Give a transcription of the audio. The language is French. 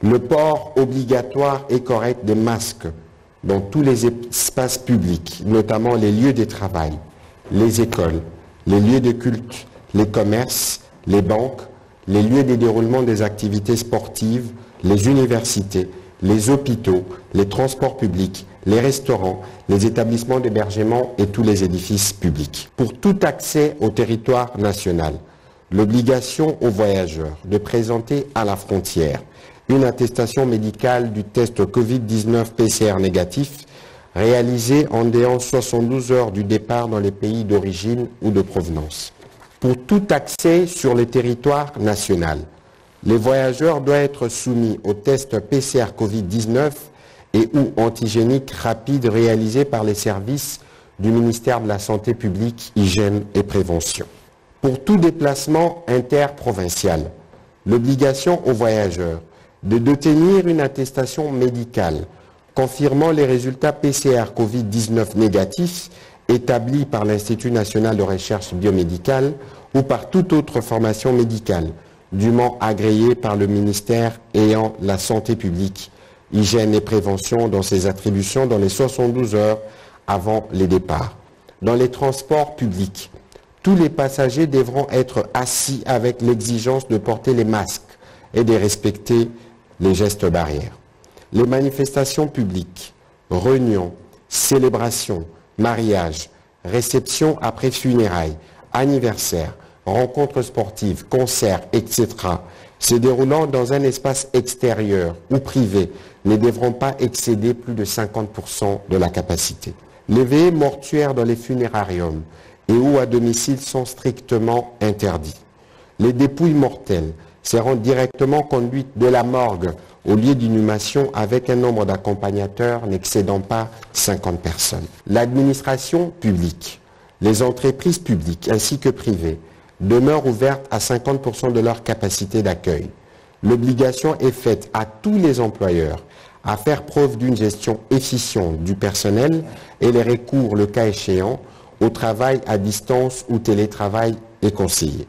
Le port obligatoire et correct des masques dans tous les espaces publics, notamment les lieux de travail, les écoles, les lieux de culte, les commerces, les banques, les lieux de déroulement des activités sportives, les universités, les hôpitaux, les transports publics, les restaurants, les établissements d'hébergement et tous les édifices publics. Pour tout accès au territoire national, l'obligation aux voyageurs de présenter à la frontière une attestation médicale du test Covid-19 PCR négatif réalisé en déant 72 heures du départ dans les pays d'origine ou de provenance. Pour tout accès sur le territoire national, les voyageurs doivent être soumis au test PCR Covid-19 et ou antigénique rapide réalisé par les services du ministère de la Santé publique, Hygiène et Prévention. Pour tout déplacement interprovincial, l'obligation aux voyageurs de détenir une attestation médicale confirmant les résultats PCR Covid-19 négatifs établis par l'Institut national de recherche biomédicale ou par toute autre formation médicale dûment agréée par le ministère ayant la santé publique, hygiène et prévention dans ses attributions dans les 72 heures avant les départs. Dans les transports publics, tous les passagers devront être assis avec l'exigence de porter les masques et de respecter les gestes barrières. Les manifestations publiques, réunions, célébrations, mariages, réceptions après funérailles, anniversaires, rencontres sportives, concerts, etc., se déroulant dans un espace extérieur ou privé ne devront pas excéder plus de 50% de la capacité. Les veillées mortuaires dans les funérariums et ou à domicile sont strictement interdits. Les dépouilles mortelles seront directement conduites de la morgue au lieu d'inhumation avec un nombre d'accompagnateurs n'excédant pas 50 personnes. L'administration publique, les entreprises publiques ainsi que privées demeurent ouvertes à 50% de leur capacité d'accueil. L'obligation est faite à tous les employeurs à faire preuve d'une gestion efficiente du personnel et les recours, le cas échéant, au travail à distance ou télétravail est conseillé.